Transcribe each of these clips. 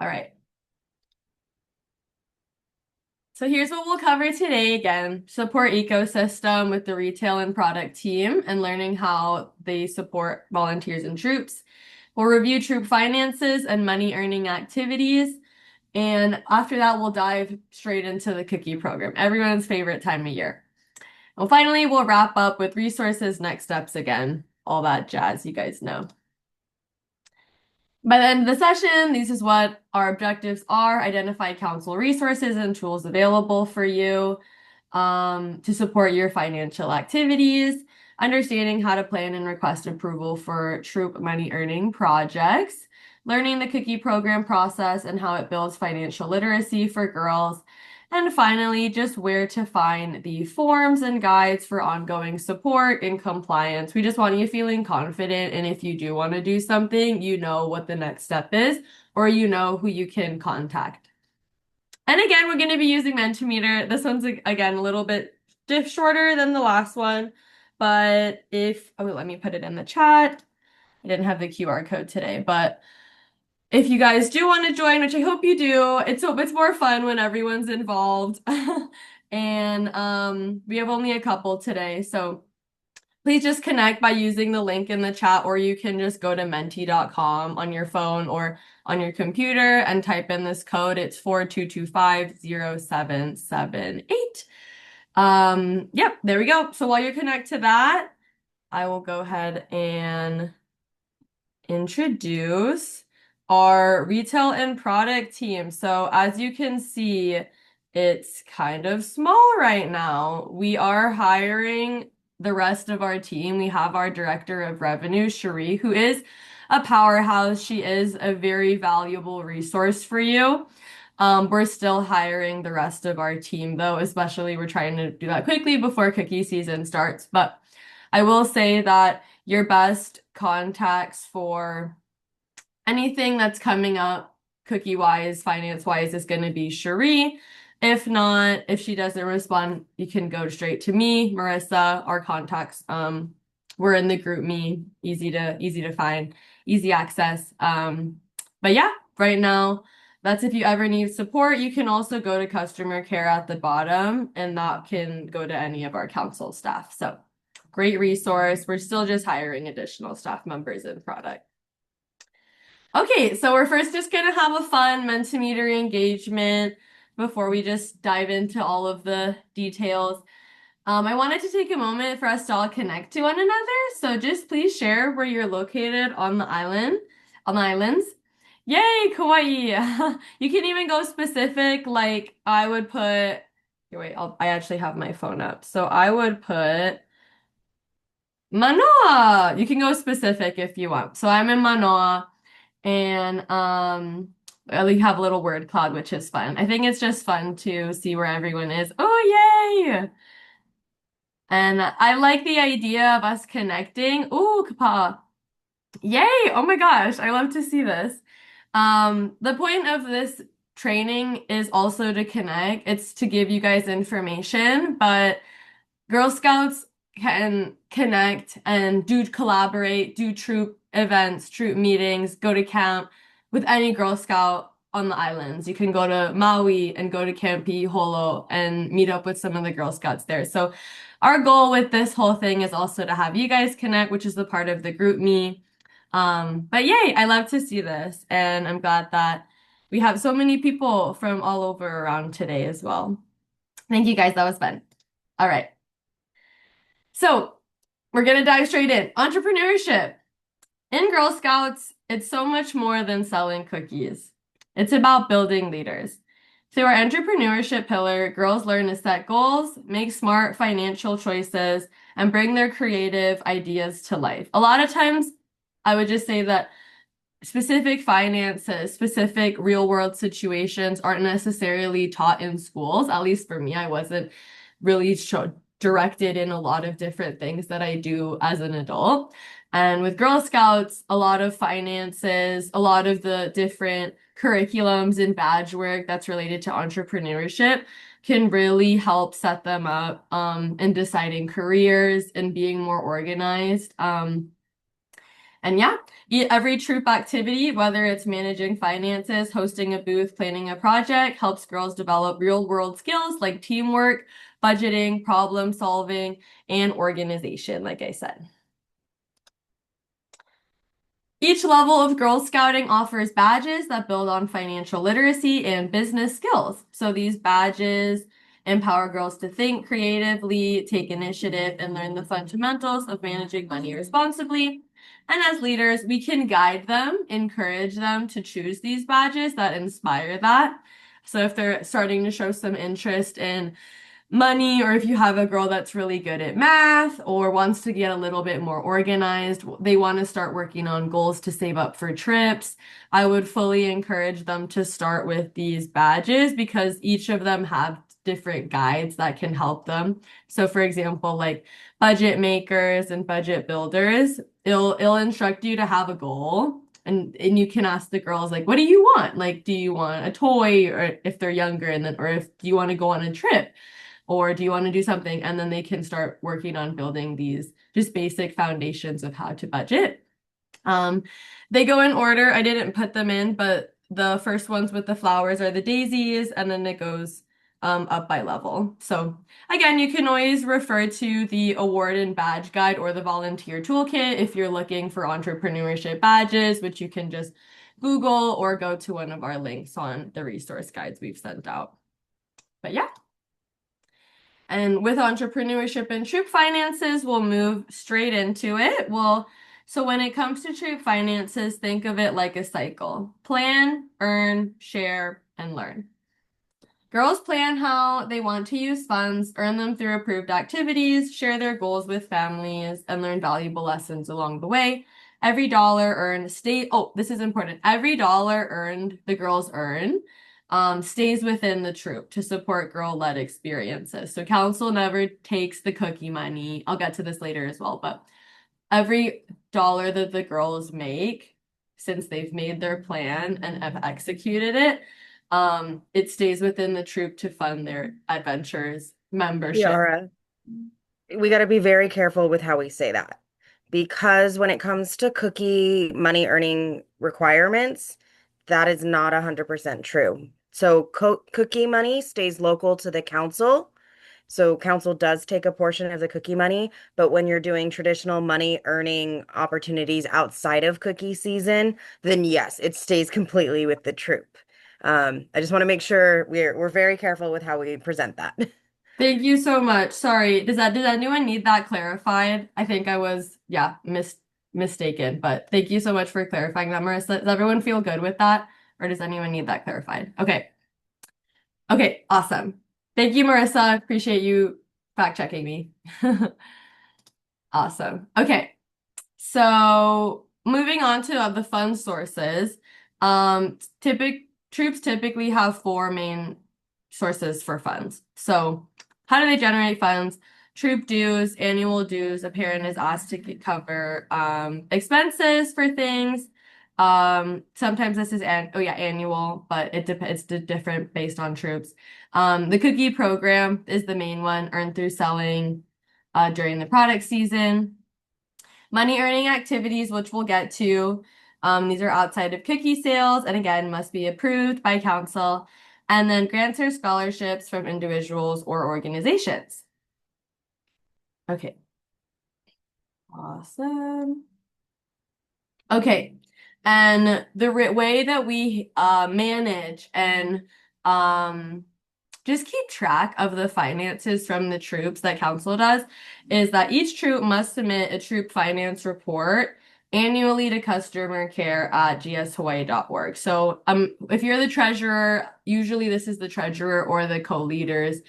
All right. So here's what we'll cover today again. Support ecosystem with the retail and product team and learning how they support volunteers and troops. We'll review troop finances and money earning activities. And after that, we'll dive straight into the cookie program, everyone's favorite time of year. And finally, we'll wrap up with resources, next steps again, all that jazz you guys know. By the end of the session, this is what our objectives are: identify council resources and tools available for you to support your financial activities, understanding how to plan and request approval for troop money earning projects, learning the cookie program process and how it builds financial literacy for girls, and finally, just where to find the forms and guides for ongoing support and compliance. We just want you feeling confident, and if you do want to do something, you know what the next step is, or you know who you can contact. And again, we're going to be using Mentimeter. This one's, again, a little bit shorter than the last one, but let me put it in the chat. I didn't have the QR code today, but if you guys do want to join, which I hope you do, it's more fun when everyone's involved. And we have only a couple today, so please just connect by using the link in the chat, or you can just go to menti.com on your phone or on your computer and type in this code. It's 42250778. Yep, there we go. So while you connect to that, I will go ahead and introduce our retail and product team. So as you can see, it's kind of small right now. We are hiring the rest of our team. We have our director of revenue, Cherie, who is a powerhouse. She is a very valuable resource for you. We're still hiring the rest of our team though, especially we're trying to do that quickly before cookie season starts. But I will say that your best contacts for anything that's coming up cookie-wise, finance-wise is going to be Cherie. If not, if she doesn't respond, you can go straight to me, Marissa. Our contacts, we're in the group me, easy to find, easy access. But yeah, right now, that's if you ever need support. You can also go to customer care at the bottom, and that can go to any of our council staff. So great resource. We're still just hiring additional staff members in product. Okay, so we're first just gonna have a fun Mentimeter engagement before we just dive into all of the details. I wanted to take a moment for us to all connect to one another. So just please share where you're located on the islands. Yay, Kauai! You can even go specific, like I would put, here, wait, I actually have my phone up. So I would put Manoa. You can go specific if you want. So I'm in Manoa. And we have a little word cloud, which is fun. I think it's just fun to see where everyone is. Oh, yay! And I like the idea of us connecting. Ooh, kapa. Yay! Oh my gosh, I love to see this. The point of this training is also to connect. It's to give you guys information, but Girl Scouts can connect and collaborate, do troop events, troop meetings, go to camp with any Girl Scout on the islands. You can go to Maui and go to Camp Holo and meet up with some of the Girl Scouts there. So our goal with this whole thing is also to have you guys connect, which is the part of the group me. But yay, I love to see this, and I'm glad that we have so many people from all over around today as well. Thank you guys, that was fun. All right. So we're going to dive straight in. Entrepreneurship. In Girl Scouts, it's so much more than selling cookies. It's about building leaders. Through our entrepreneurship pillar, girls learn to set goals, make smart financial choices, and bring their creative ideas to life. A lot of times, I would just say that specific finances, specific real world situations aren't necessarily taught in schools. At least for me, I wasn't really directed in a lot of different things that I do as an adult. And with Girl Scouts, a lot of finances, a lot of the different curriculums and badge work that's related to entrepreneurship can really help set them up in deciding careers and being more organized. And yeah, every troop activity, whether it's managing finances, hosting a booth, planning a project, helps girls develop real world skills like teamwork, budgeting, problem solving, and organization, like I said. Each level of Girl Scouting offers badges that build on financial literacy and business skills. So these badges empower girls to think creatively, take initiative, and learn the fundamentals of managing money responsibly. And as leaders, we can guide them, encourage them to choose these badges that inspire that. So if they're starting to show some interest in money, or if you have a girl that's really good at math or wants to get a little bit more organized, they want to start working on goals to save up for trips, I would fully encourage them to start with these badges because each of them have different guides that can help them. So for example, like budget makers and budget builders, it'll instruct you to have a goal. And you can ask the girls like, what do you want? Like, do you want a toy, or if they're younger, and then, or if do you want to go on a trip? Or do you want to do something? And then they can start working on building these just basic foundations of how to budget. Um, they go in order. I didn't put them in, but the first ones with the flowers are the daisies, and then it goes up by level. So again, you can always refer to the award and badge guide or the volunteer toolkit if you're looking for entrepreneurship badges, which you can just Google or go to one of our links on the resource guides we've sent out. But yeah. And with entrepreneurship and troop finances, we'll move straight into it. So when it comes to troop finances, think of it like a cycle. Plan, earn, share, and learn. Girls plan how they want to use funds, earn them through approved activities, share their goals with families, and learn valuable lessons along the way. Every dollar earned this is important. Every dollar earned the girls earn stays within the troop to support girl-led experiences. So council never takes the cookie money. I'll get to this later as well, but every dollar that the girls make, since they've made their plan and have executed it, it stays within the troop to fund their adventures, membership. Yara, we got to be very careful with how we say that because when it comes to cookie money earning requirements, that is not 100% true. So cookie money stays local to the council. So council does take a portion of the cookie money, but when you're doing traditional money earning opportunities outside of cookie season, then yes, it stays completely with the troop. I just want to make sure we're very careful with how we present that. Thank you so much. Sorry, does anyone need that clarified? I think I was, yeah, mistaken, but thank you so much for clarifying that, Marissa. Does everyone feel good with that? Or does anyone need that clarified? Okay. Okay, awesome. Thank you, Marissa. Appreciate you fact checking me. Awesome. Okay. So moving on to the fund sources, troops typically have four main sources for funds. So how do they generate funds? Troop dues, annual dues. A parent is asked to cover expenses for things. Sometimes this is annual, but it's different based on troops. The cookie program is the main one, earned through selling during the product season. Money earning activities, which we'll get to. These are outside of cookie sales and again must be approved by council. And then grants or scholarships from individuals or organizations. Okay. Awesome. Okay. And the way that we manage and just keep track of the finances from the troops that council does is that each troop must submit a troop finance report annually to customer care at gshawai'i.org. So if you're the treasurer, usually this is the treasurer or the co-leader's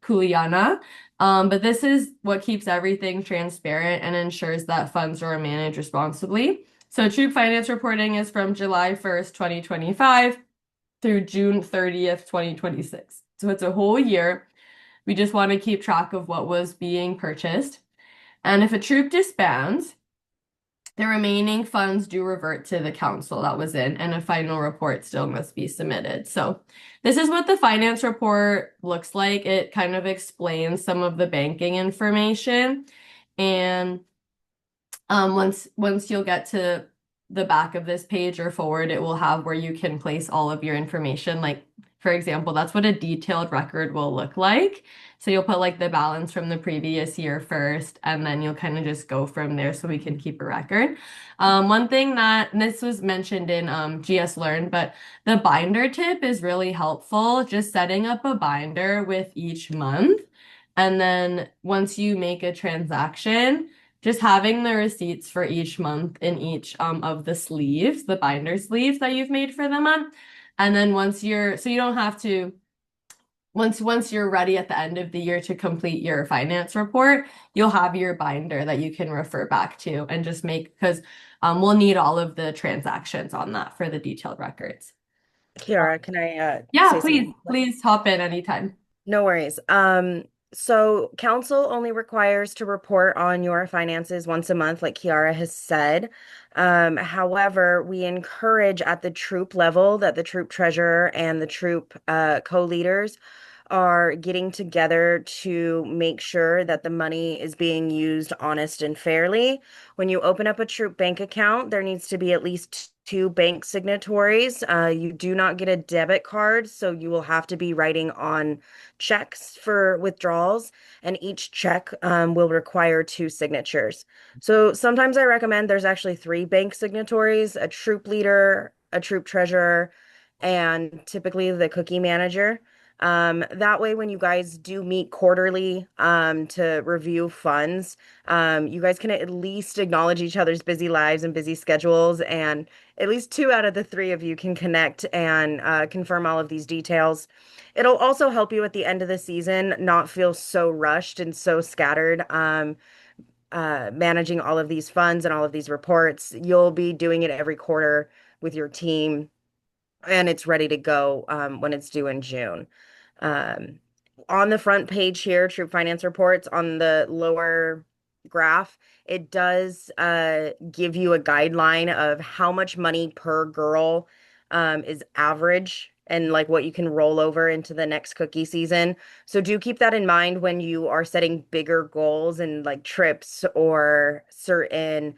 kuleana. But this is what keeps everything transparent and ensures that funds are managed responsibly. So troop finance reporting is from July 1st, 2025 through June 30th, 2026. So it's a whole year. We just want to keep track of what was being purchased. And if a troop disbands, the remaining funds do revert to the council that was in, and a final report still must be submitted. So this is what the finance report looks like. It kind of explains some of the banking information. And Once you'll get to the back of this page or forward, it will have where you can place all of your information. Like, for example, that's what a detailed record will look like. So you'll put like the balance from the previous year first, and then you'll kind of just go from there so we can keep a record. One thing that and this was mentioned in GS Learn, but the binder tip is really helpful. Just setting up a binder with each month. And then once you make a transaction, just having the receipts for each month in each of the sleeves, the binder sleeves that you've made for the month. And then so you don't have to, once you're ready at the end of the year to complete your finance report, you'll have your binder that you can refer back to and just make, because we'll need all of the transactions on that for the detailed records. Kiara, can I Yeah, say please, something? please hop in anytime. No worries. So council only requires to report on your finances once a month, like Kiara has said. However, we encourage at the troop level that the troop treasurer and the troop co-leaders are getting together to make sure that the money is being used honest and fairly. When you open up a troop bank account, there needs to be at least two bank signatories. You do not get a debit card, so you will have to be writing on checks for withdrawals, and each check will require two signatures. So sometimes I recommend there's actually three bank signatories, a troop leader, a troop treasurer, and typically the cookie manager. That way, when you guys do meet quarterly to review funds, you guys can at least acknowledge each other's busy lives and busy schedules, and at least two out of the three of you can connect and confirm all of these details. It'll also help you at the end of the season not feel so rushed and so scattered. Managing all of these funds and all of these reports. You'll be doing it every quarter with your team, and it's ready to go when it's due in June. Um, on the front page here, Troop Finance Reports, on the lower graph, it does give you a guideline of how much money per girl is average and like what you can roll over into the next cookie season. So do keep that in mind when you are setting bigger goals and like trips or certain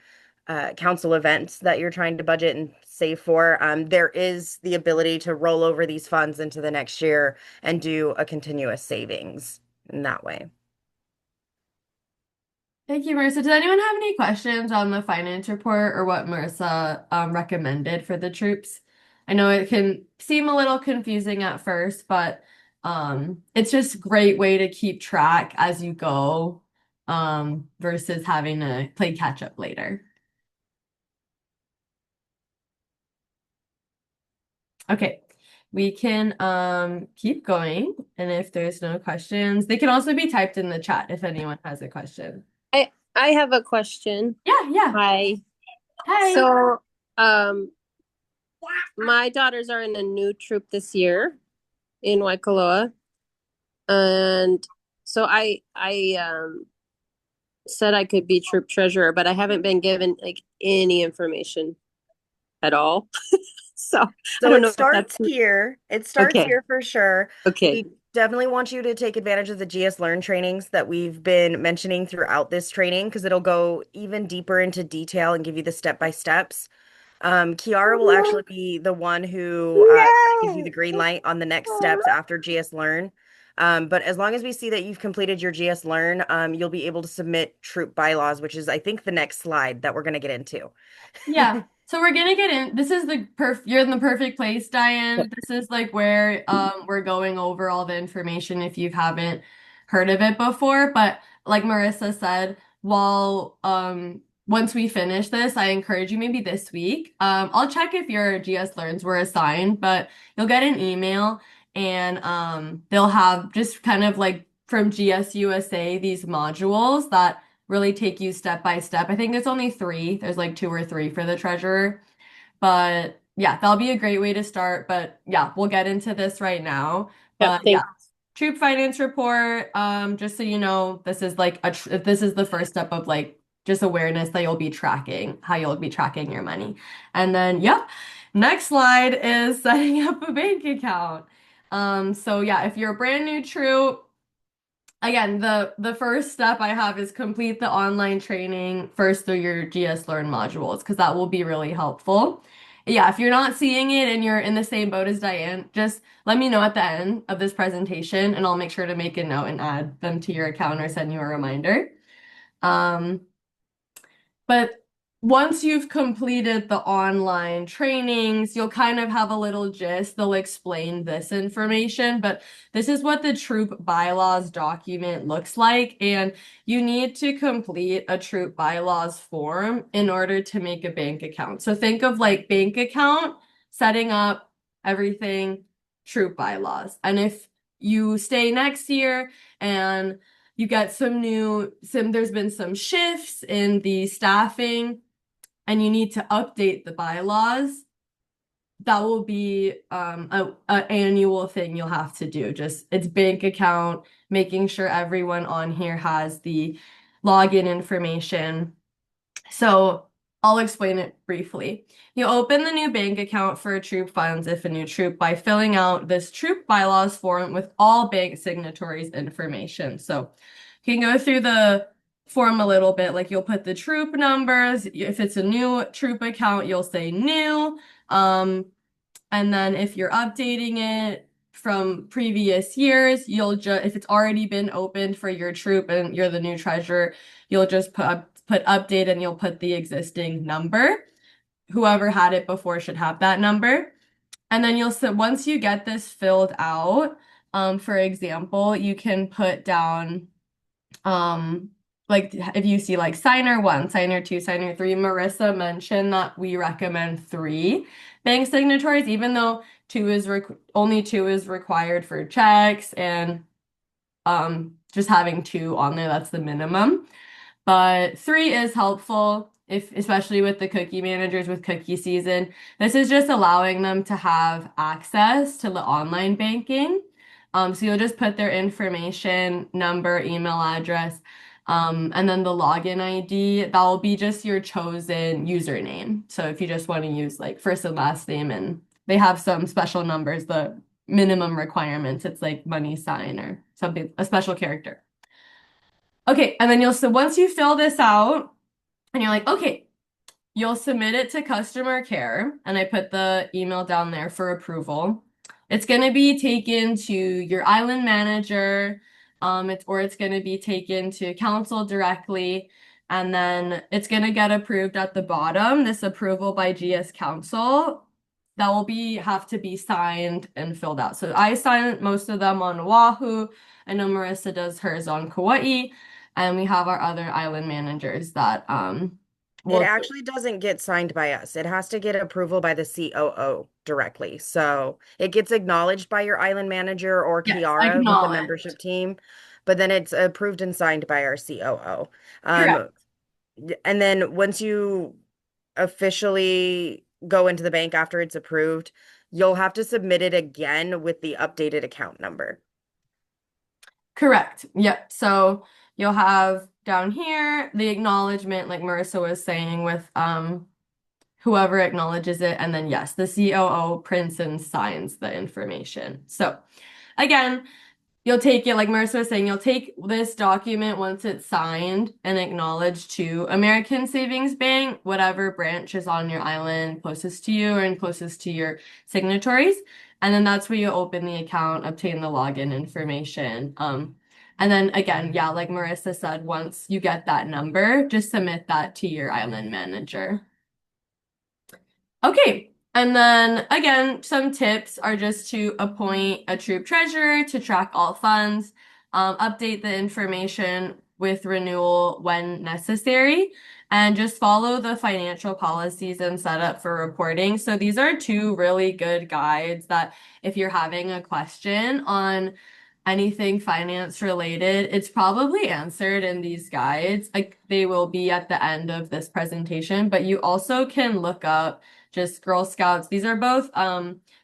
council events that you're trying to budget and save for. There is the ability to roll over these funds into the next year and do a continuous savings in that way. Thank you, Marissa. Does anyone have any questions on the finance report or what Marissa recommended for the troops? I know it can seem a little confusing at first, but it's just a great way to keep track as you go versus having to play catch up later. Okay, we can keep going, and if there's no questions, they can also be typed in the chat if anyone has a question. I have a question. Yeah, yeah. Hi. Hi. So, um, my daughters are in a new troop this year in Waikoloa, and so I said I could be troop treasurer, but I haven't been given like any information at all. So I So don't it know if starts that's here. It starts okay. here for sure. Okay. We definitely want you to take advantage of the GS Learn trainings that we've been mentioning throughout this training because it'll go even deeper into detail and give you the step by steps. Kiara will actually be the one who gives you the green light on the next steps after GS Learn. But as long as we see that you've completed your GS Learn, you'll be able to submit troop bylaws, which is, I think, the next slide that we're going to get into. Yeah. So we're gonna get in. This is the you're in the perfect place, Diane. This is like where we're going over all the information if you haven't heard of it before. But like Marissa said, while once we finish this, I encourage you maybe this week. I'll check if your GS Learns were assigned, but you'll get an email and they'll have just kind of like from GS USA these modules that really take you step by step. I think there's only three. There's like two or three for the treasurer. But yeah, that'll be a great way to start. But yeah, we'll get into this right now. Yep, But yeah, thanks. troop finance report. Just so you know, this is like this is the first step of like just awareness that you'll be tracking, how you'll be tracking your money. And then, yep, next slide is setting up a bank account. So yeah, if you're a brand new troop, again, the first step I have is complete the online training first through your GS Learn modules because that will be really helpful. Yeah, if you're not seeing it and you're in the same boat as Diane, just let me know at the end of this presentation and I'll make sure to make a note and add them to your account or send you a reminder. Um, but once you've completed the online trainings, you'll kind of have a little gist. They'll explain this information, but this is what the troop bylaws document looks like. And you need to complete a troop bylaws form in order to make a bank account. So think of like bank account, setting up everything, troop bylaws. And if you stay next year and you get there's been some shifts in the staffing and you need to update the bylaws, that will be a annual thing you'll have to do. Just it's bank account, making sure everyone on here has the login information. So I'll explain it briefly. You open the new bank account for troop funds if a new troop by filling out this troop bylaws form with all bank signatories information. So you can go through the form a little bit, like you'll put the troop numbers. If it's a new troop account, you'll say new. And then if you're updating it from previous years, you'll just, if it's already been opened for your troop and you're the new treasurer, you'll just put update and you'll put the existing number. Whoever had it before should have that number. And then once you get this filled out, for example, you can put down like if you see like signer 1, signer 2, signer 3, Marissa mentioned that we recommend 3 bank signatories, even though only 2 is required for checks and just having 2 on there, that's the minimum. But 3 is helpful if especially with the cookie managers with cookie season. This is just allowing them to have access to the online banking. So you'll just put their information, number, email address, and then the login ID. That will be just your chosen username. So if you just want to use like first and last name, and they have some special numbers, the minimum requirements, it's like money sign or something, a special character. Okay, and then once you fill this out and you're like, okay, you'll submit it to customer care, and I put the email down there for approval. It's going to be taken to your island manager, it's going to be taken to council directly, and then it's going to get approved at the bottom, this approval by GS Council. That will have to be signed and filled out. So I signed most of them on Oahu. I know Marissa does hers on Kauai, and we have our other island managers that It will. actually doesn't get signed by us. It has to get approval by the COO directly. So it gets acknowledged by your island manager or Yes, Kiara with the acknowledge. membership team, but then it's approved and signed by our COO. Correct. And then once you officially go into the bank after it's approved, you'll have to submit it again with the updated account number. Correct. Yep. So you'll have down here the acknowledgement, like Marissa was saying, with whoever acknowledges it, and then yes, the COO prints and signs the information. So again, you'll take it, like Marissa was saying, you'll take this document once it's signed and acknowledged to American Savings Bank, whatever branch is on your island closest to you and closest to your signatories. And then that's where you open the account, obtain the login information. And then again, yeah, like Marissa said, once you get that number, just submit that to your island manager. Okay. And then again, some tips are just to appoint a troop treasurer to track all funds, update the information with renewal when necessary, and just follow the financial policies and setup for reporting. So these are 2 really good guides that if you're having a question on anything finance related, it's probably answered in these guides. Like they will be at the end of this presentation, but you also can look up just Girl Scouts. These are both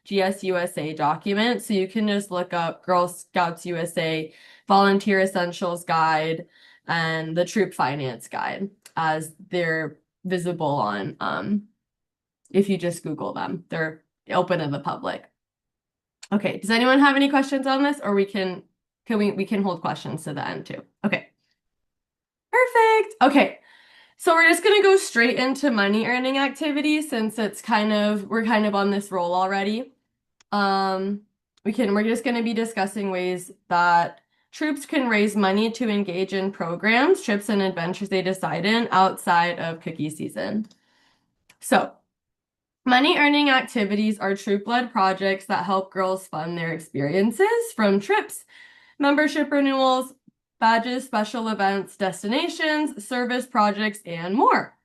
GS USA documents. So you can just look up Girl Scouts USA Volunteer Essentials Guide and the Troop Finance Guide as they're visible on if you just Google them. They're open to the public. Okay, does anyone have any questions on this, or we can we can hold questions to the end too. Okay. Perfect. Okay. So we're just gonna go straight into money earning activities since we're kind of on this roll already. We're just gonna be discussing ways that troops can raise money to engage in programs, trips, and adventures they decide in outside of cookie season. So, money earning activities are troop-led projects that help girls fund their experiences from trips, membership renewals, badges, special events, destinations, service projects, and more.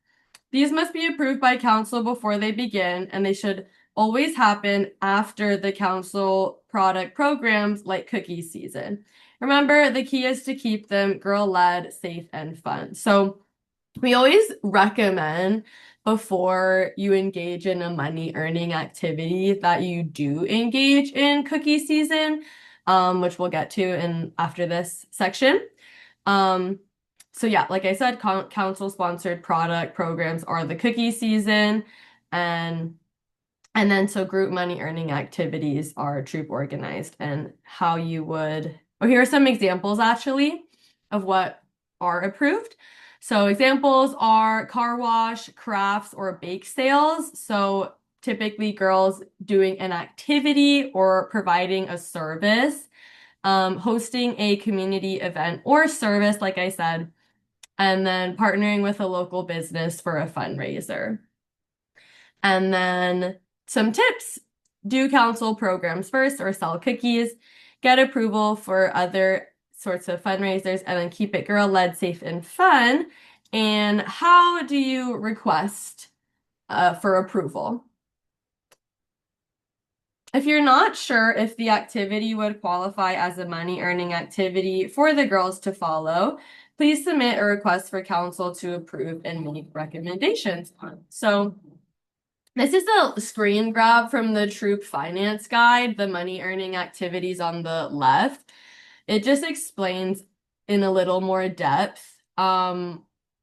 These must be approved by council before they begin, and they should always happen after the council product programs like cookie season. Remember, the key is to keep them girl-led, safe, and fun. So we always recommend before you engage in a money earning activity that you do engage in cookie season, which we'll get to in after this section. So yeah, like I said, council sponsored product programs are the cookie season, and then so group money earning activities are troop organized, and how you would, here are some examples actually of what are approved. So examples are car wash, crafts, or bake sales. So typically girls doing an activity or providing a service, hosting a community event or service, like I said, and then partnering with a local business for a fundraiser. And then some tips: do council programs first or sell cookies, get approval for other sorts of fundraisers, and then keep it girl-led, safe, and fun. And how do you request for approval? If you're not sure if the activity would qualify as a money-earning activity for the girls to follow, please submit a request for council to approve and make recommendations on. So this is a screen grab from the Troop Finance Guide, the money earning activities on the left. It just explains in a little more depth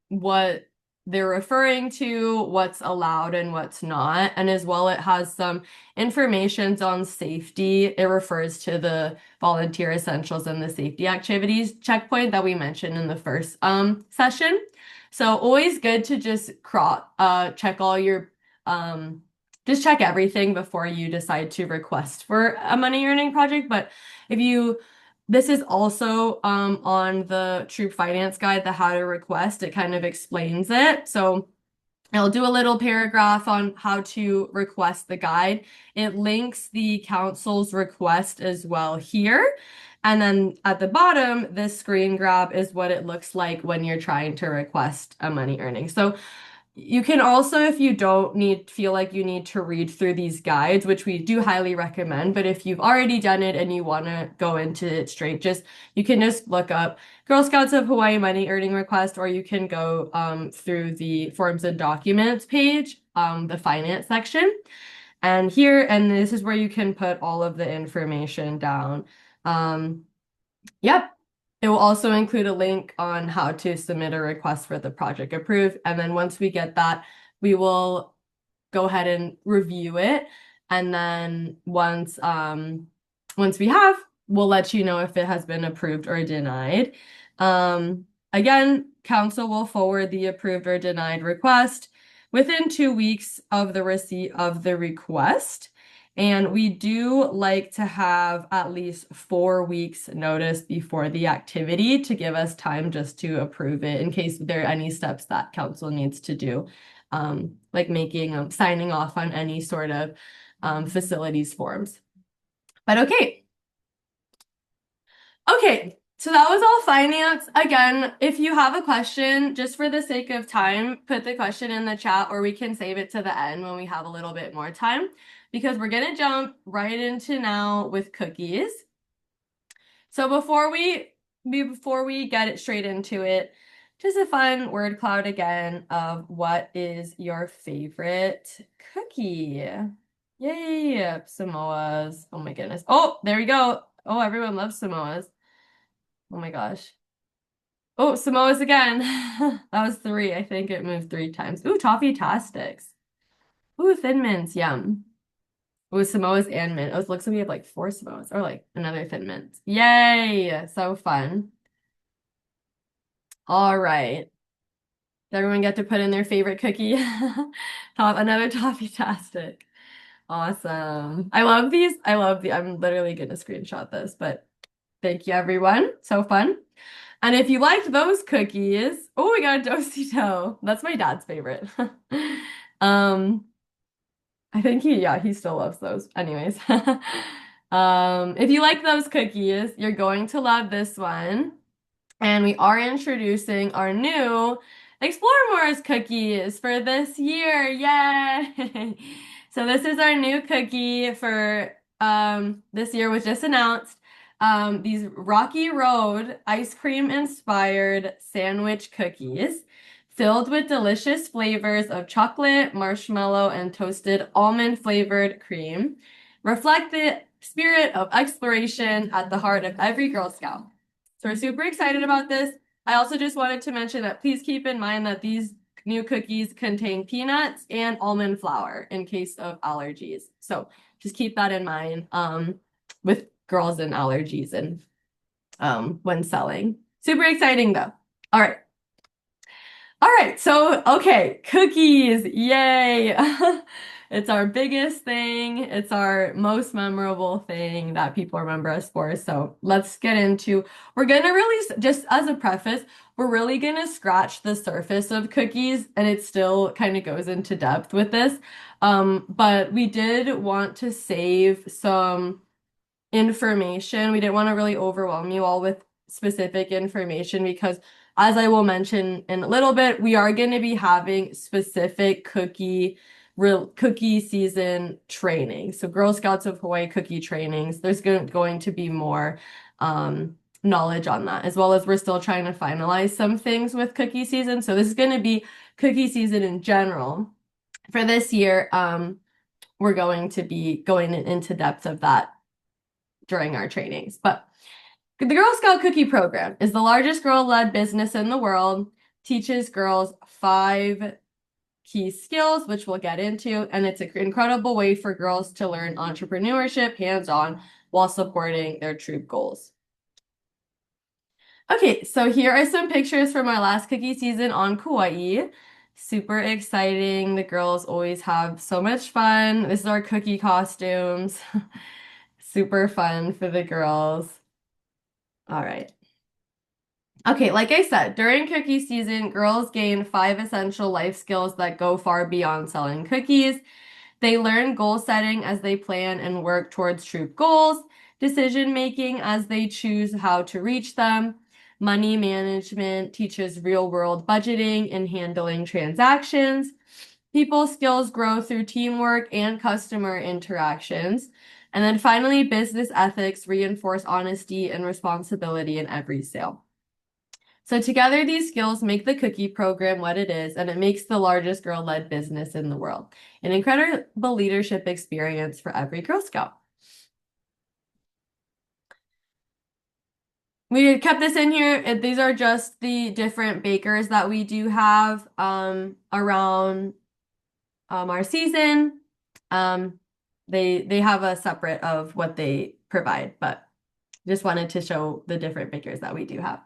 what they're referring to, what's allowed and what's not, and as well it has some information on safety. It refers to the volunteer essentials and the safety activities checkpoint that we mentioned in the first session. So always good to just check all your just check everything before you decide to request for a money earning project. But this is also on the Troop Finance Guide, the how to request. It kind of explains it. So I'll do a little paragraph on how to request the guide. It links the council's request as well here. And then at the bottom, this screen grab is what it looks like when you're trying to request a money earning. So you can also, if you don't feel like you need to read through these guides, which we do highly recommend, but if you've already done it and you want to go into it straight, you can just look up Girl Scouts of Hawaii money earning request, or you can go through the forms and documents page, the finance section. And this is where you can put all of the information down. Yep. It will also include a link on how to submit a request for the project approved. And then once we get that, we will go ahead and review it. And then once we have, we'll let you know if it has been approved or denied. Again, council will forward the approved or denied request within 2 weeks of the receipt of the request. And we do like to have at least 4 weeks notice before the activity to give us time just to approve it in case there are any steps that council needs to do, like signing off on any sort of facilities forms. But okay. Okay, so that was all finance. Again, if you have a question, just for the sake of time, put the question in the chat, or we can save it to the end when we have a little bit more time, because we're gonna jump right into now with cookies. So before we get it straight into it, just a fun word cloud again of what is your favorite cookie? Yay, Samoas. Oh my goodness. Oh, there we go. Oh, everyone loves Samoas. Oh my gosh. Oh, Samoa's again. That was 3. I think it moved 3 times. Ooh, Toffee Tastics. Ooh, Thin Mints. Yum. with Samoas and mint. Oh, it looks like we have like 4 Samoas or like another thin mint. Yay! So fun. All right. Did everyone get to put in their favorite cookie? Another toffee-tastic. Awesome. I love these. I'm literally gonna screenshot this, but thank you everyone. So fun. And if you liked those cookies, oh, we got a Dosito. That's my dad's favorite. Um, I think he still loves those. Anyways. If you like those cookies, you're going to love this one. And we are introducing our new Explore More's cookies for this year. Yay! So this is our new cookie for this year, was just announced. These Rocky Road ice cream inspired sandwich cookies filled with delicious flavors of chocolate, marshmallow, and toasted almond flavored cream reflect the spirit of exploration at the heart of every Girl Scout. So we're super excited about this. I also just wanted to mention that please keep in mind that these new cookies contain peanuts and almond flour in case of allergies. So just keep that in mind with girls and allergies and when selling. Super exciting though. All right. All right, so okay, cookies, yay! It's our biggest thing. It's our most memorable thing that people remember us for. So let's get into, we're gonna really, just as a preface, we're really gonna scratch the surface of cookies and it still kind of goes into depth with this. But we did want to save some information. We didn't want to really overwhelm you all with specific information because, as I will mention in a little bit, we are going to be having specific cookie season training. So Girl Scouts of Hawaii cookie trainings. There's going to be more knowledge on that, as well as we're still trying to finalize some things with cookie season. So this is going to be cookie season in general. For this year, we're going to be going into depth of that during our trainings. But the Girl Scout Cookie Program is the largest girl-led business in the world, teaches girls 5 key skills, which we'll get into, and it's an incredible way for girls to learn entrepreneurship hands-on while supporting their troop goals. Okay, so here are some pictures from our last cookie season on Kauai. Super exciting. The girls always have so much fun. This is our cookie costumes. Super fun for the girls. All right. Okay, like I said, during cookie season, girls gain 5 essential life skills that go far beyond selling cookies. They learn goal setting as they plan and work towards troop goals, decision making as they choose how to reach them. Money management teaches real world budgeting and handling transactions. People skills grow through teamwork and customer interactions. And then finally, business ethics reinforce honesty and responsibility in every sale. So together, these skills make the cookie program what it is, and it makes the largest girl-led business in the world. An incredible leadership experience for every Girl Scout. We kept this in here. These are just the different bakers that we do have around our season. They have a separate of what they provide, but just wanted to show the different bakers that we do have.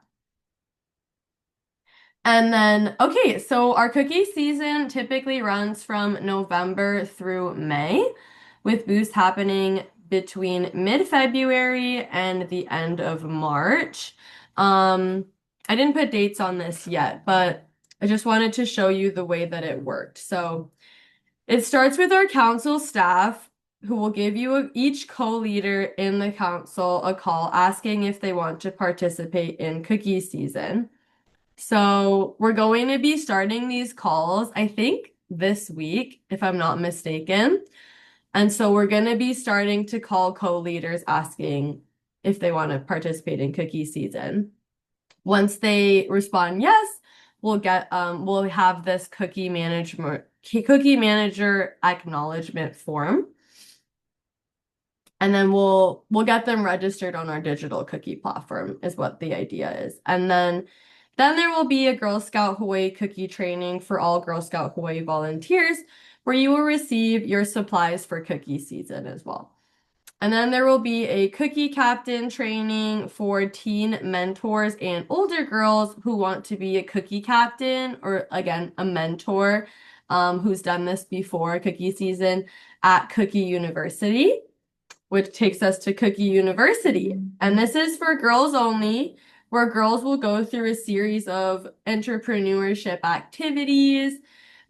And then, okay, so our cookie season typically runs from November through May, with booths happening between mid-February and the end of March. I didn't put dates on this yet, but I just wanted to show you the way that it worked. So it starts with our council staff who will give you each co-leader in the council a call asking if they want to participate in cookie season. So we're going to be starting these calls, I think, this week, if I'm not mistaken. And so we're going to be starting to call co-leaders asking if they want to participate in cookie season. Once they respond yes, we'll have this cookie manager acknowledgement form. And then we'll get them registered on our digital cookie platform is what the idea is. And then there will be a Girl Scout Hawaii cookie training for all Girl Scout Hawaii volunteers, where you will receive your supplies for cookie season as well. And then there will be a cookie captain training for teen mentors and older girls who want to be a cookie captain or, again, a mentor who's done this before cookie season at Cookie University, which takes us to Cookie University. And this is for girls only, where girls will go through a series of entrepreneurship activities,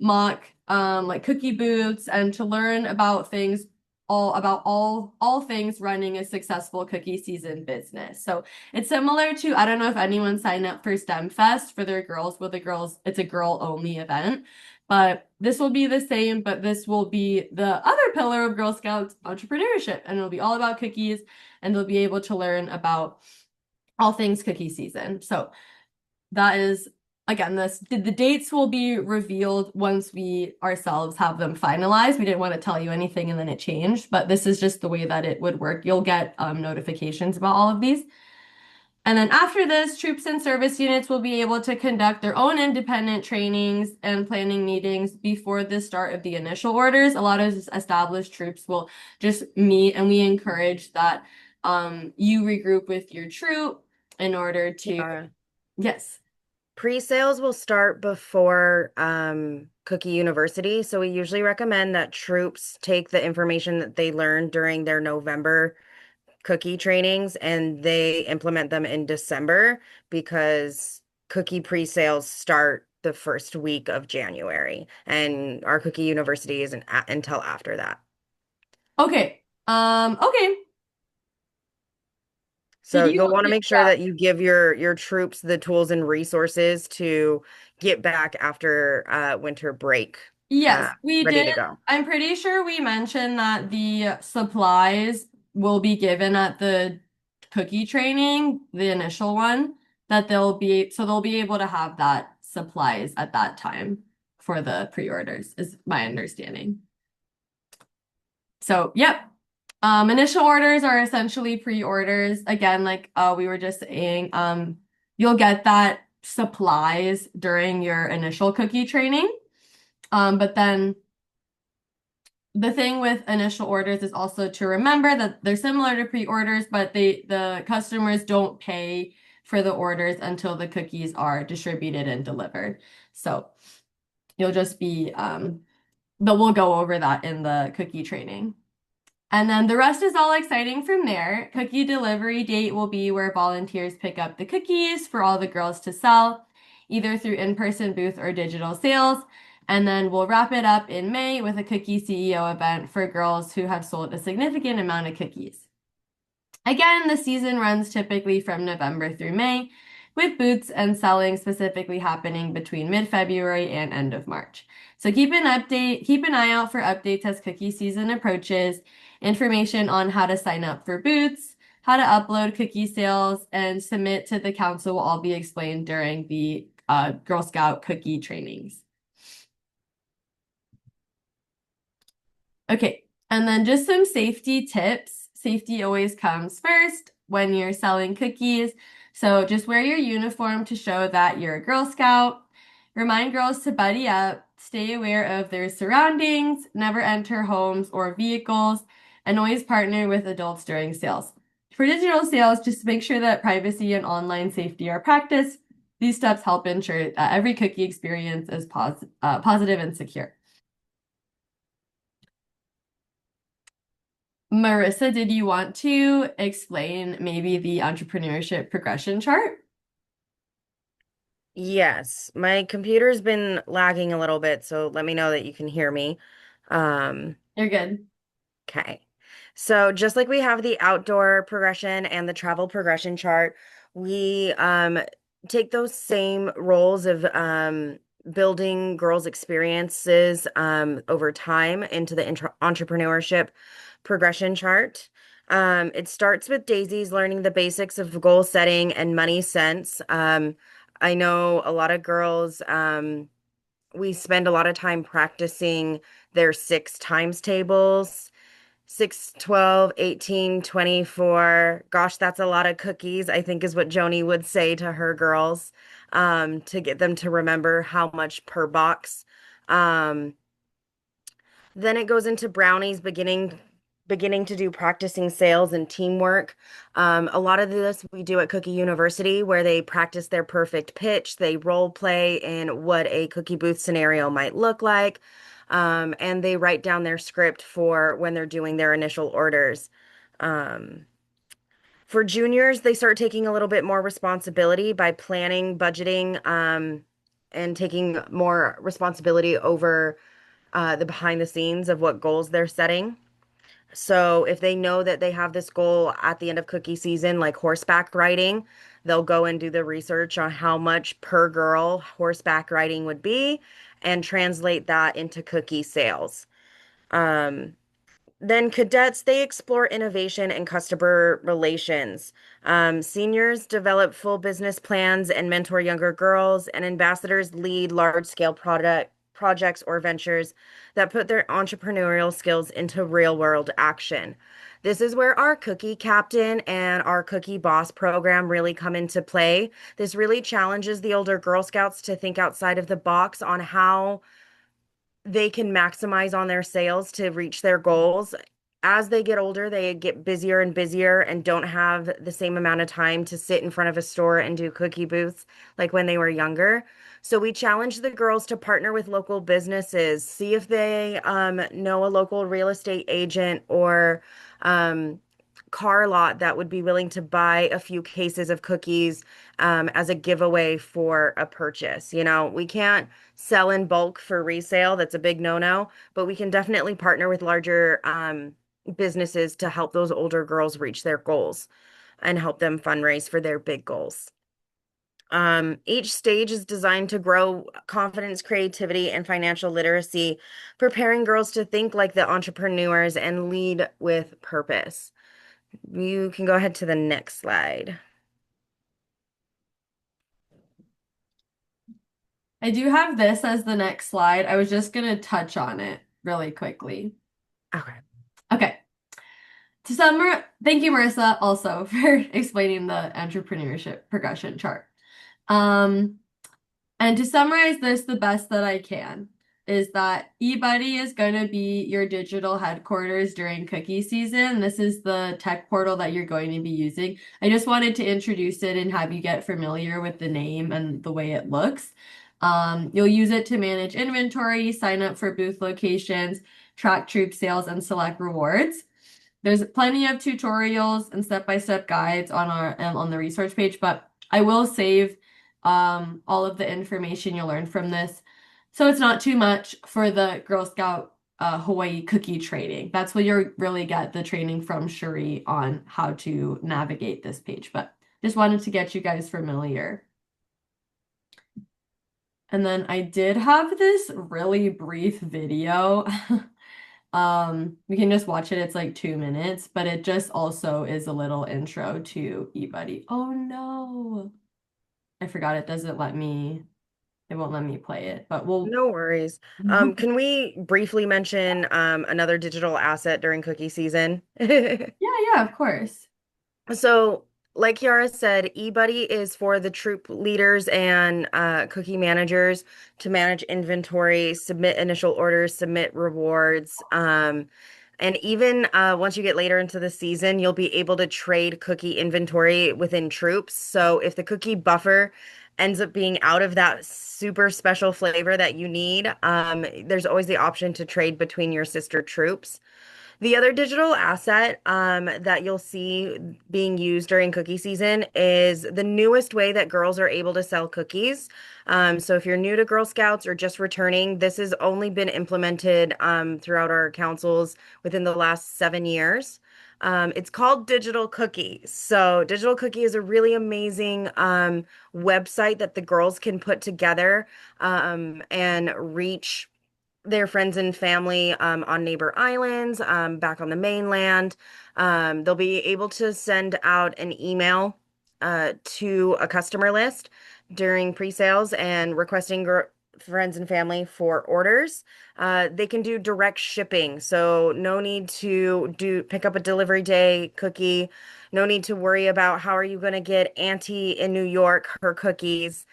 mock like cookie booths, and to learn about things all things running a successful cookie season business. So it's similar to, I don't know if anyone signed up for STEM Fest for their girls, with the girls, it's a girl only event. But this will be the same, but this will be the other pillar of Girl Scouts entrepreneurship, and it'll be all about cookies, and they'll be able to learn about all things cookie season. So that is, again, the dates will be revealed once we ourselves have them finalized. We didn't want to tell you anything and then it changed, but this is just the way that it would work. You'll get notifications about all of these. And then after this, troops and service units will be able to conduct their own independent trainings and planning meetings before the start of the initial orders. A lot of established troops will just meet, and we encourage that you regroup with your troop in order to, yes. Pre-sales will start before Cookie University, so we usually recommend that troops take the information that they learned during their November cookie trainings and they implement them in December because cookie pre-sales start the first week of January, and our Cookie University isn't until after that. Okay. Okay. So you'll want to make sure that you give your troops the tools and resources to get back after winter break. Yes, we ready did. to go. I'm pretty sure we mentioned that the supplies will be given at the cookie training, the initial one, that they'll be able to have that supplies at that time for the pre-orders, is my understanding. So, yep. Initial orders are essentially pre-orders. Again, like we were just saying, you'll get that supplies during your initial cookie training. But then the thing with initial orders is also to remember that they're similar to pre-orders, but the customers don't pay for the orders until the cookies are distributed and delivered. So you'll just be, but we'll go over that in the cookie training. And then the rest is all exciting from there. Cookie delivery date will be where volunteers pick up the cookies for all the girls to sell, either through in-person booth or digital sales. And then we'll wrap it up in May with a cookie CEO event for girls who have sold a significant amount of cookies. Again, the season runs typically from November through May, with booths and selling specifically happening between mid-February and end of March. So keep an eye out for updates as cookie season approaches. Information on how to sign up for booths, how to upload cookie sales, and submit to the council will all be explained during the Girl Scout cookie trainings. Okay, and then just some safety tips. Safety always comes first when you're selling cookies. So just wear your uniform to show that you're a Girl Scout. Remind girls to buddy up, stay aware of their surroundings, never enter homes or vehicles, and always partner with adults during sales. For digital sales, just make sure that privacy and online safety are practiced. These steps help ensure that every cookie experience is positive and secure. Marissa, did you want to explain maybe the entrepreneurship progression chart? Yes, my computer's been lagging a little bit, so let me know that you can hear me. You're good. Okay. So just like we have the outdoor progression and the travel progression chart, we take those same roles of building girls' experiences over time into the entrepreneurship progression chart. It starts with Daisy's learning the basics of goal setting and money sense. I know a lot of girls, we spend a lot of time practicing their 6 times tables. 6, 12, 18, 24. Gosh, that's a lot of cookies, I think is what Joni would say to her girls, to get them to remember how much per box. Then it goes into brownies, beginning to do practicing sales and teamwork. A lot of this we do at Cookie University, where they practice their perfect pitch, they role play in what a cookie booth scenario might look like, and they write down their script for when they're doing their initial orders. Um, for juniors, they start taking a little bit more responsibility by planning, budgeting, and taking more responsibility over the behind the scenes of what goals they're setting. So if they know that they have this goal at the end of cookie season, like horseback riding, they'll go and do the research on how much per girl horseback riding would be and translate that into cookie sales. Um, then cadets, they explore innovation and customer relations. Seniors develop full business plans and mentor younger girls, and ambassadors lead large-scale product projects or ventures that put their entrepreneurial skills into real-world action. This is where our cookie captain and our cookie boss program really come into play. This really challenges the older Girl Scouts to think outside of the box on how they can maximize on their sales to reach their goals. As they get older, they get busier and busier and don't have the same amount of time to sit in front of a store and do cookie booths like when they were younger. So we challenge the girls to partner with local businesses, see if they know a local real estate agent or um, car lot that would be willing to buy a few cases of cookies as a giveaway for a purchase. You know, we can't sell in bulk for resale. That's a big no-no, but we can definitely partner with larger businesses to help those older girls reach their goals and help them fundraise for their big goals. Each stage is designed to grow confidence, creativity, and financial literacy, preparing girls to think like the entrepreneurs and lead with purpose. You can go ahead to the next slide. I do have this as the next slide. I was just going to touch on it really quickly. Okay. Okay. To summarize, thank you, Marissa, also for explaining the entrepreneurship progression chart. Um, and to summarize this the best that I can, is that eBuddy is going to be your digital headquarters during cookie season. This is the tech portal that you're going to be using. I just wanted to introduce it and have you get familiar with the name and the way it looks. You'll use it to manage inventory, sign up for booth locations, track troop sales, and select rewards. There's plenty of tutorials and step-by-step guides on our on the resource page, but I will save all of the information you'll learn from this, so it's not too much for the Girl Scout Hawaii cookie training. That's what you'll really get the training from Cherie on how to navigate this page, but just wanted to get you guys familiar. And then I did have this really brief video. We can just watch it. It's like 2 minutes, but it just also is a little intro to eBuddy. Oh no. I forgot it won't let me play it, but we'll No worries. Can we briefly mention another digital asset during cookie season? yeah, of course. So, like Kiara said, eBuddy is for the troop leaders and cookie managers to manage inventory, submit initial orders, submit rewards. And even once you get later into the season, you'll be able to trade cookie inventory within troops. So if the cookie buffer ends up being out of that super special flavor that you need, there's always the option to trade between your sister troops. The other digital asset that you'll see being used during cookie season is the newest way that girls are able to sell cookies. So if you're new to Girl Scouts or just returning, this has only been implemented throughout our councils within the last 7 years. It's called Digital Cookie. So Digital Cookie is a really amazing website that the girls can put together and reach their friends and family on neighbor islands, back on the mainland. They'll be able to send out an email to a customer list during pre-sales and requesting friends and family for orders. They can do direct shipping, so no need to pick up a delivery day cookie. No need to worry about how are you going to get Auntie in New York her cookies.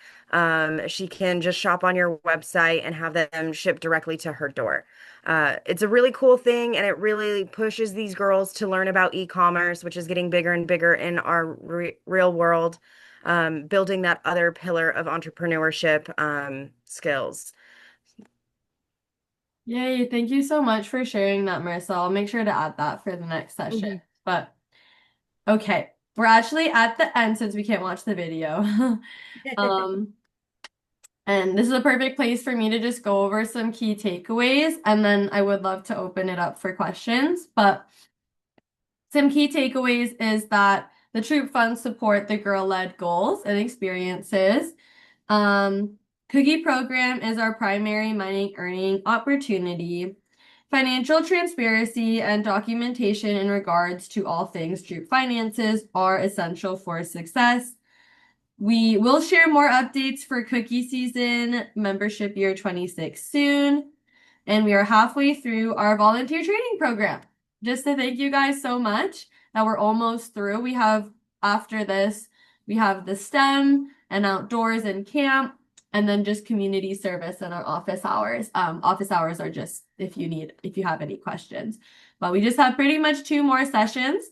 She can just shop on your website and have them shipped directly to her door. It's a really cool thing, and it really pushes these girls to learn about e-commerce, which is getting bigger and bigger in our real world, building that other pillar of entrepreneurship skills. Yay, thank you so much for sharing that, Marissa. I'll make sure to add that for the next session. Mhm. But okay, we're actually at the end since we can't watch the video. Um, and this is a perfect place for me to just go over some key takeaways, and then I would love to open it up for questions. But some key takeaways is that the troop funds support the girl-led goals and experiences. Um, Cookie program is our primary money earning opportunity. Financial transparency and documentation in regards to all things troop finances are essential for success. We will share more updates for cookie season membership year 26 soon. And we are halfway through our volunteer training program. Just to thank you guys so much that we're almost through. We have, after this, we have the STEM and outdoors and camp, and then just community service and our office hours. Office hours are just if you have any questions. But we just have pretty much 2 more sessions.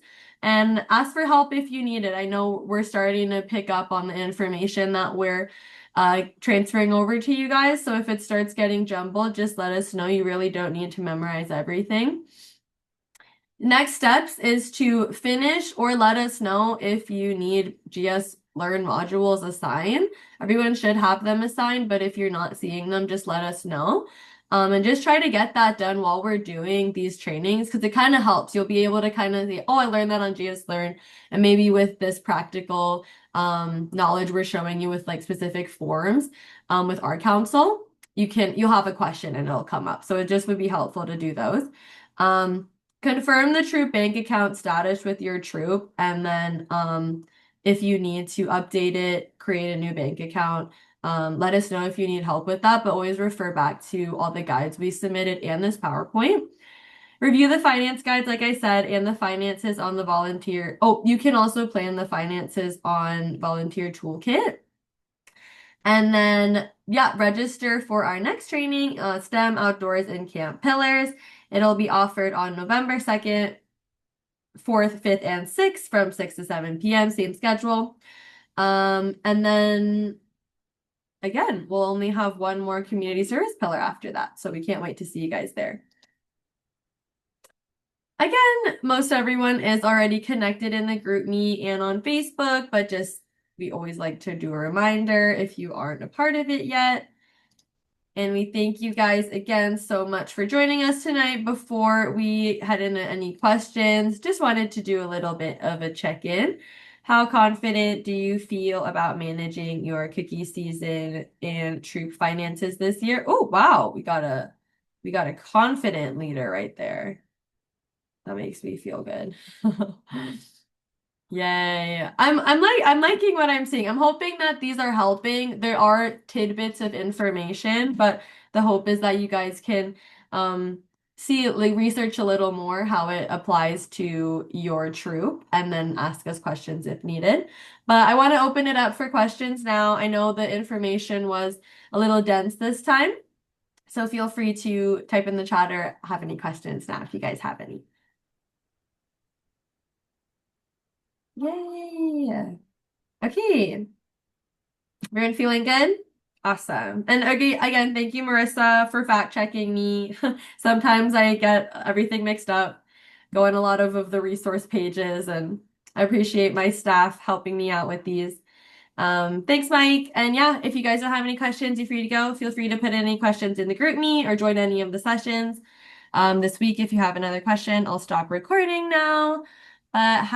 And ask for help if you need it. I know we're starting to pick up on the information that we're transferring over to you guys. So if it starts getting jumbled, just let us know. You really don't need to memorize everything. Next steps is to finish or let us know if you need GS Learn modules assigned. Everyone should have them assigned, but if you're not seeing them, just let us know. And just try to get that done while we're doing these trainings because it kind of helps. You'll be able to kind of say, oh, I learned that on GS Learn. And maybe with this practical knowledge we're showing you with like specific forms with our council, you'll have a question and it'll come up. So it just would be helpful to do those. Confirm the troop bank account status with your troop, and then if you need to update it, create a new bank account. Let us know if you need help with that, but always refer back to all the guides we submitted and this PowerPoint. Review the finance guides, like I said, and the finances on the volunteer. Oh, you can also plan the finances on volunteer toolkit. And then, yeah, register for our next training, STEM, outdoors, and camp pillars. It'll be offered on November 2nd, 4th, 5th, and 6th from 6 to 7 p.m., same schedule. And then again, we'll only have 1 more community service pillar after that. So we can't wait to see you guys there. Again, most everyone is already connected in the group me and on Facebook, but just we always like to do a reminder if you aren't a part of it yet. And we thank you guys again so much for joining us tonight. Before we head into any questions, just wanted to do a little bit of a check-in. How confident do you feel about managing your cookie season and troop finances this year? Oh, wow, we got a confident leader right there. That makes me feel good. Yay. I'm liking what I'm seeing. I'm hoping that these are helping. There are tidbits of information, but the hope is that you guys can see like research a little more how it applies to your troop and then ask us questions if needed. But I want to open it up for questions now. I know the information was a little dense this time, so feel free to type in the chat or have any questions now if you guys have any. Yay. Okay. Everyone feeling good? Awesome. And okay, again, thank you, Marissa, for fact checking me. Sometimes I get everything mixed up, go on a lot of the resource pages, and I appreciate my staff helping me out with these. Thanks, Mike. And yeah, if you guys don't have any questions, you're free to go. Feel free to put any questions in the group me or join any of the sessions. This week, if you have another question, I'll stop recording now. But have